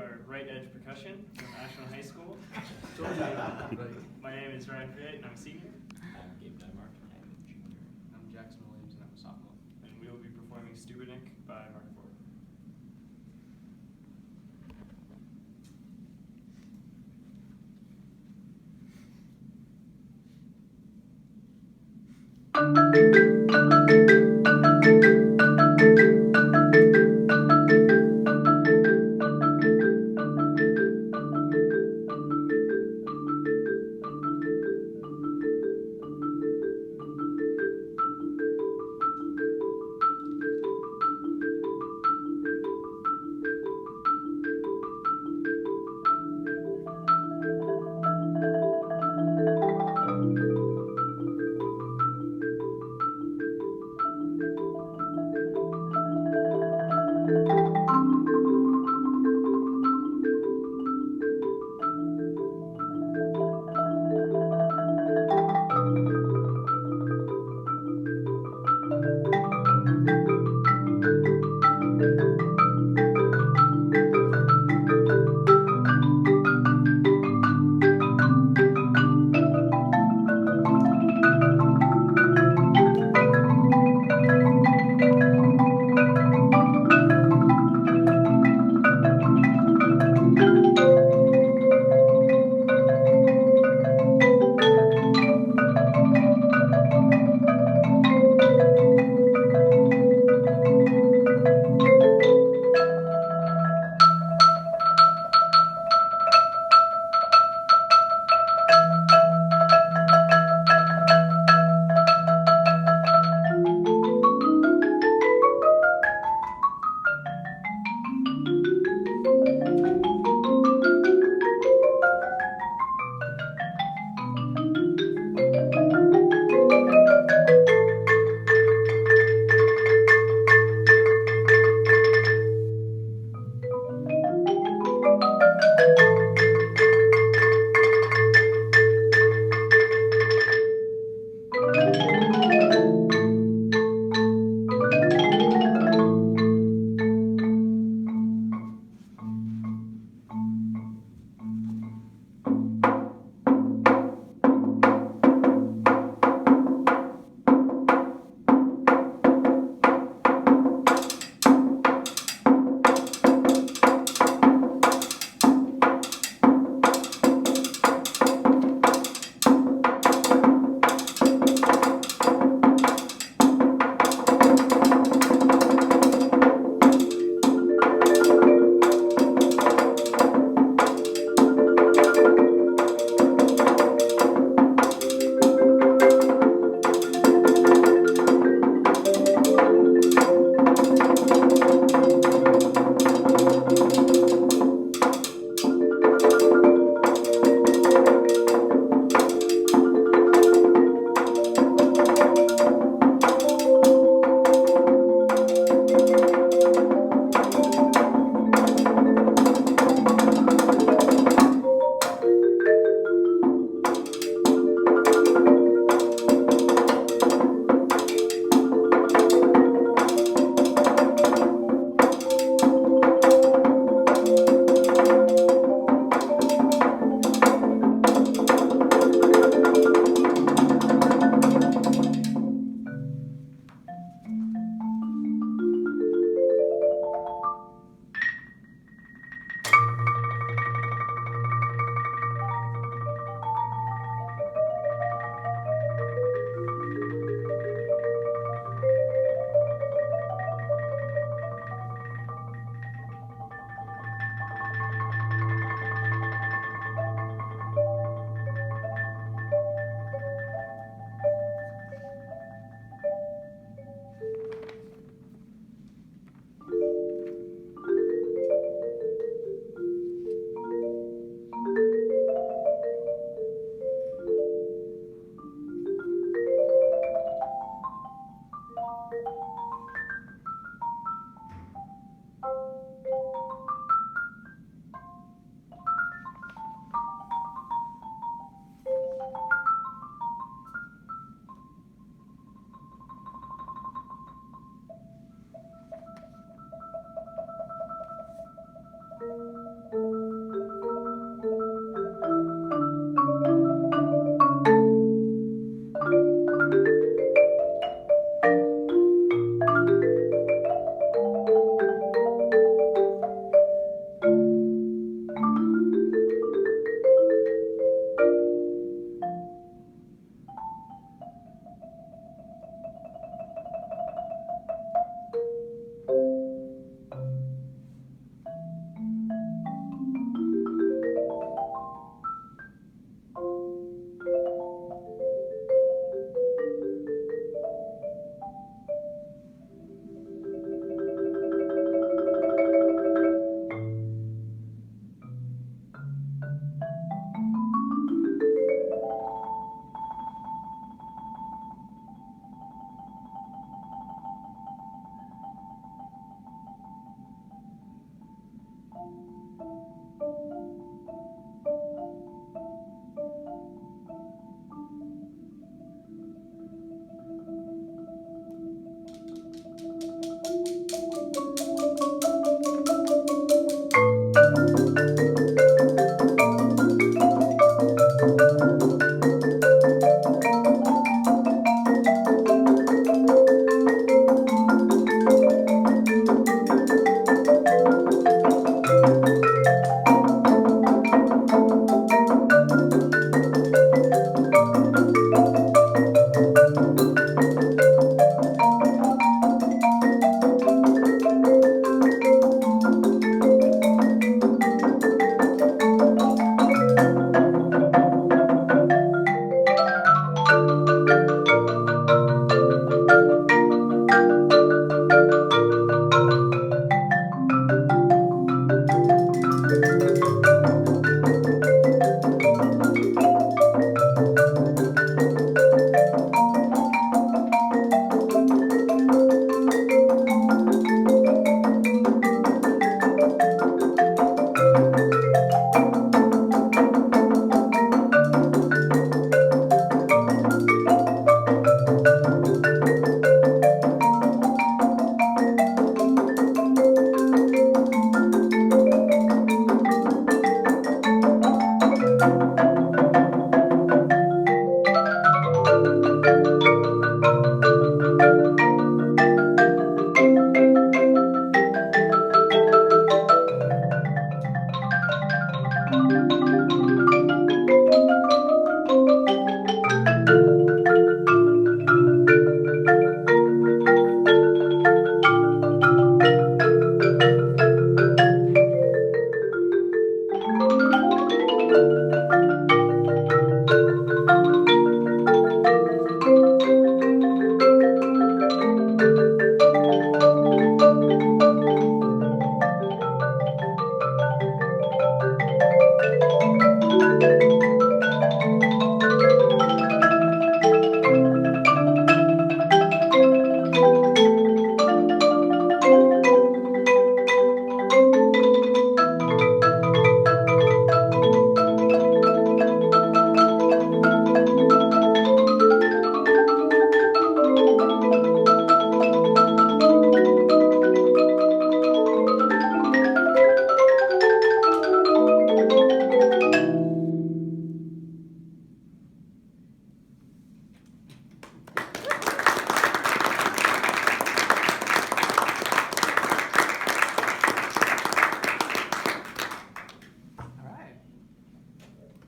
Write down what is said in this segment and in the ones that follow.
are Right Edge Percussion from Ashland High School. My name is Ryan Friet, and I'm a senior. I'm Gabe, I'm a junior. I'm Jackson Williams, and I'm a sophomore. And we will be performing Stubernic by Mark IV.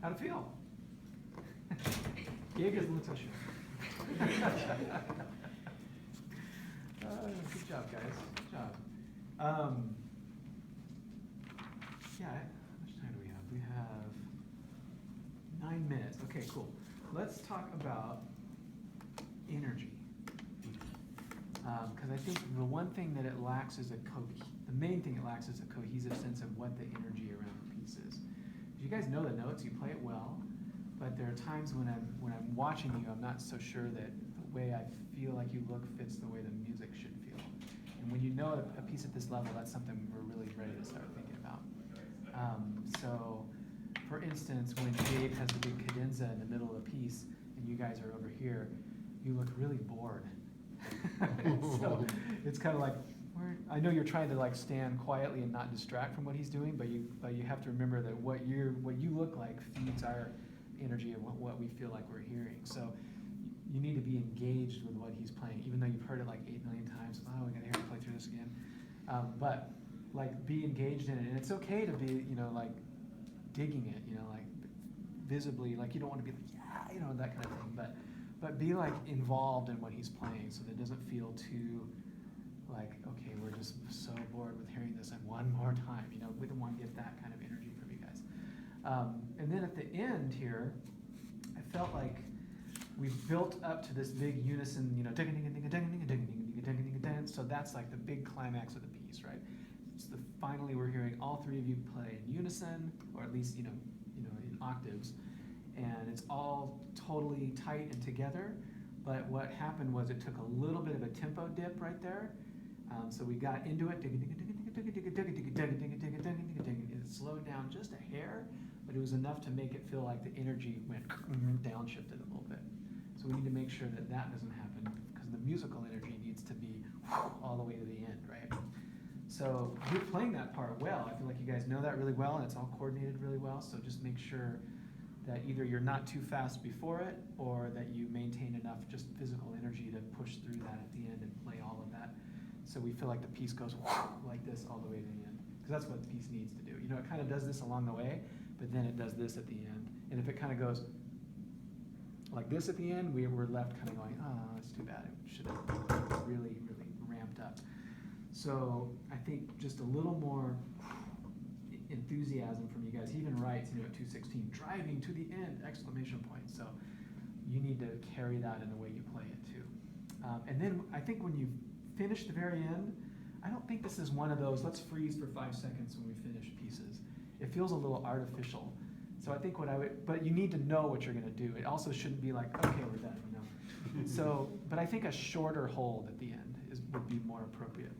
How'd it feel? Gabe doesn't look so sure. Good job, guys. Good job. Yeah, how much time do we have? We have 9 minutes. Okay, cool. Let's talk about energy. Because I think the one thing that it lacks is the main thing it lacks is a cohesive sense of what the energy around the piece is. You guys know the notes, you play it well, but there are times when I'm watching you, I'm not so sure that the way I feel like you look fits the way the music should feel. And when you know a piece at this level, that's something we're really ready to start thinking about. So, for instance, when Gabe has the big cadenza in the middle of the piece, and you guys are over here, you look really bored. So it's kind of like, I know you're trying to like stand quietly and not distract from what he's doing, but you have to remember that what you look like feeds our energy and what we feel like we're hearing. So you need to be engaged with what he's playing, even though you've heard it like 8 million times. Oh, we gotta hear him play through this again. But like be engaged in it, and it's okay to be like digging it, like visibly, like you don't want to be like that kind of thing, but be like involved in what he's playing, so that it doesn't feel too like, okay, we're just so bored with hearing this one more time. We don't want to get that kind of energy from you guys. And then at the end here, I felt like we've built up to this big unison, so that's like the big climax of the piece, right? It's finally we're hearing all three of you play in unison, or at least in octaves, and it's all totally tight and together. But what happened was it took a little bit of a tempo dip right there. So we got into it, it slowed down just a hair, but it was enough to make it feel like the energy went downshifted a little bit. So we need to make sure that doesn't happen, because the musical energy needs to be all the way to the end, right? So you're playing that part well. I feel like you guys know that really well, and it's all coordinated really well. So just make sure that either you're not too fast before it, or that you maintain enough just physical energy to push through that at the end and play all of that. So we feel like the piece goes like this all the way to the end, because that's what the piece needs to do. It kind of does this along the way, but then it does this at the end. And if it kind of goes like this at the end, we're left kind of going, oh, that's too bad. It should have really, really ramped up. So I think just a little more enthusiasm from you guys. He even writes, at 2:16, driving to the end, exclamation point. So you need to carry that in the way you play it too. And then I think when you finish the very end, I don't think this is one of those, let's freeze for 5 seconds when we finish pieces. It feels a little artificial. So I think but you need to know what you're gonna do. It also shouldn't be like, okay, we're done, So, but I think a shorter hold at the end would be more appropriate.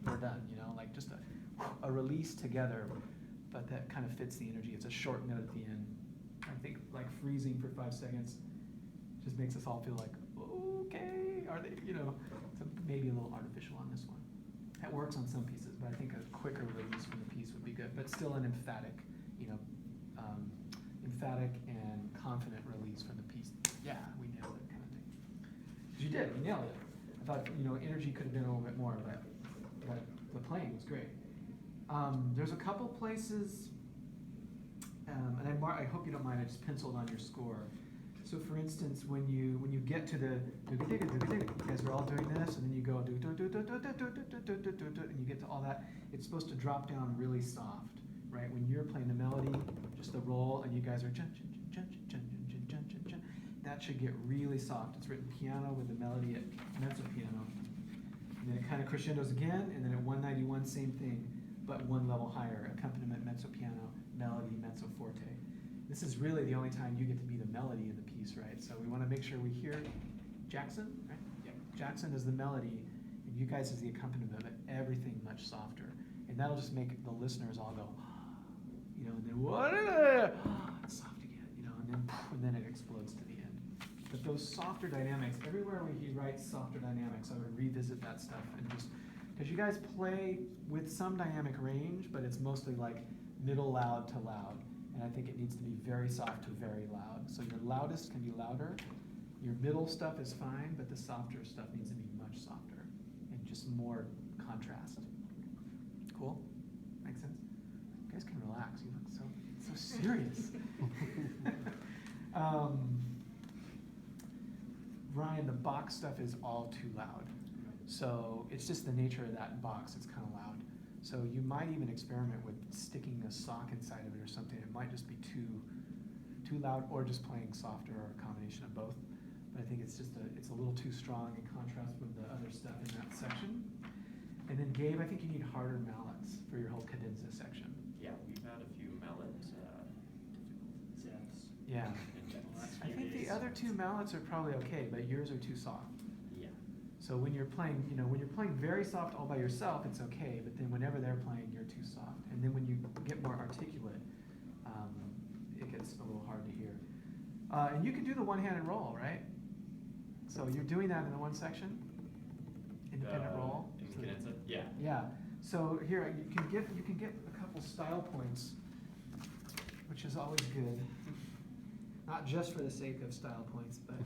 We're done, like just a release together, but that kind of fits the energy. It's a short note at the end. I think like freezing for 5 seconds just makes us all feel like, okay, are they, so maybe a little artificial on this one. That works on some pieces, but I think a quicker release from the piece would be good, but still an emphatic, emphatic and confident release from the piece. Yeah, we nailed it kind of thing. You did, we nailed it. I thought, energy could have been a little bit more, but the playing was great. There's a couple places, and I hope you don't mind, I just penciled on your score. So for instance, when you get to the, you guys are all doing this, and then you go and you get to all that, it's supposed to drop down really soft, right? When you're playing the melody, just the roll, and you guys are that should get really soft. It's written piano with the melody at mezzo piano. And then it kind of crescendos again, and then at 191, same thing, but one level higher, accompaniment, mezzo piano, melody, mezzo forte. This is really the only time you get to be the melody in the piece, right? So we want to make sure we hear Jackson, right? Yep. Jackson is the melody, and you guys is the accompaniment, but everything much softer. And that'll just make the listeners all go, you know, and then what? It's soft again, you know, and then it explodes to the end. But those softer dynamics, everywhere where he writes softer dynamics, I would revisit that stuff and just, because you guys play with some dynamic range, but it's mostly like middle loud to loud. And I think it needs to be very soft to very loud. So your loudest can be louder, your middle stuff is fine, but the softer stuff needs to be much softer and just more contrast. Cool? Makes sense? You guys can relax, you look so serious. Ryan, the box stuff is all too loud. So it's just the nature of that box, it's kind of loud. So you might even experiment with sticking a sock inside of it or something. It might just be too loud, or just playing softer, or a combination of both. But I think it's a little too strong in contrast with the other stuff in that section. And then Gabe, I think you need harder mallets for your whole cadenza section. Yeah, we've had a few mallet difficulties. Yeah. I Few think days. the other two mallets are probably okay, but yours are too soft. Yeah. So when you're playing, you know, when you're playing very soft all by yourself, it's okay. But then whenever they're playing, you're too soft. And then when you get more articulate, it gets a little hard to hear. And you can do the one-handed roll, right? So you're doing that in the one section, independent roll. In cadenza? Yeah. Yeah. So here you can get a couple style points, which is always good. Not just for the sake of style points, but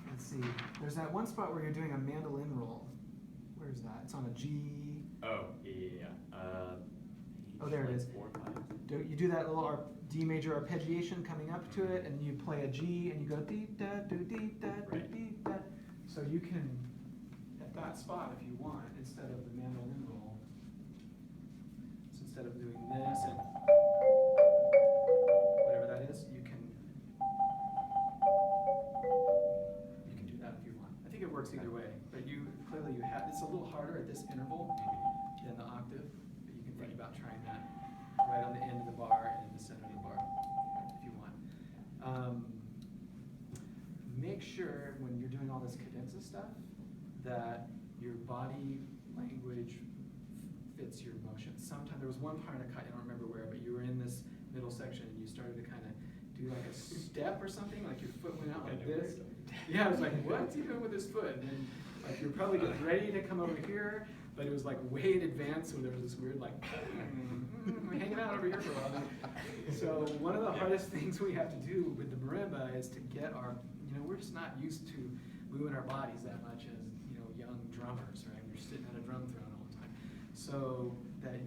let's see. There's that one spot where you're doing a mandolin roll. Where's that? It's on a G. Oh, yeah. Oh, there it is. 4 or 5. You do that little D major arpeggiation coming up to it, and you play a G, and you go dee da do dee da do dee da. So you can, at that spot, if you want, instead of the mandolin roll, so instead of doing this and whatever that is, you can do that if you want. I think it works either way, but clearly it's a little harder at this interval than the octave, but you can think about trying that right on the end of the bar and in the center of the bar if you want. Make sure when you're doing all this cadenza stuff that your body language fits your motion. Sometimes there was one part I don't remember where, but you were in this middle section and you started to kind of do like a step or something, like your foot went out like this. Yeah, I was like, what's he doing with his foot? And then like you're probably getting ready to come over here, but it was like way in advance, so there was this weird like hanging out over here for a while. So one of the hardest things we have to do with the marimba is to get our, we're just not used to moving our bodies that much as, young drummers, right? We're sitting at a drum throne all the time. So that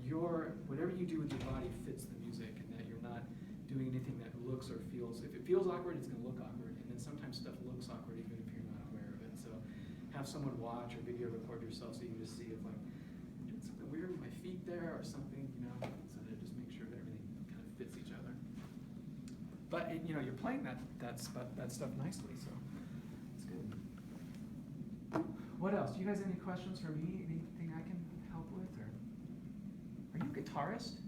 whatever you do with your body fits the music, and that you're not doing anything that looks or feels, if it feels awkward, it's gonna look awkward. And then sometimes stuff looks awkward even if you're not aware of it. So have someone watch or video record yourself so you can just see if like, did something weird with my feet there or something, so that just make sure that everything kind of fits each other. But you're playing that stuff nicely, so it's good. What else? Do you guys have any questions for me? Anything I can help with? Or are you a guitarist?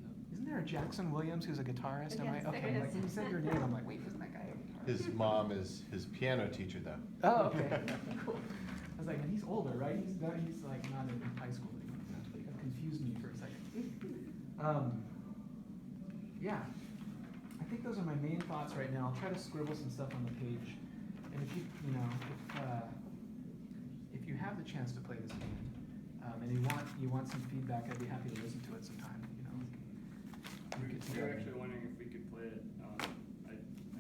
No. Isn't there a Jackson Williams who's a guitarist? Am I Yes, okay? there Like is. when you said your name, I'm like, wait, isn't that guy a guitarist? His mom is his piano teacher, though. Oh, okay. Cool. I was like, and he's older, right? He's like not in high school anymore. That confused me for a second. Yeah. I think those are my main thoughts right now. I'll try to scribble some stuff on the page. And if if you have the chance to play this game, and you want some feedback, I'd be happy to listen to it sometime. We were actually wondering if we could play it. I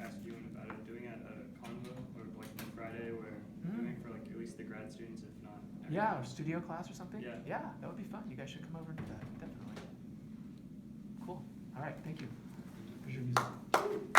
asked you about it, doing it at a convo or like on Friday, where we're doing for like at least the grad students, if not Yeah, or studio class or something? Yeah. Yeah, that would be fun. You guys should come over and do that, definitely. Cool. All right, thank you. Here's your music.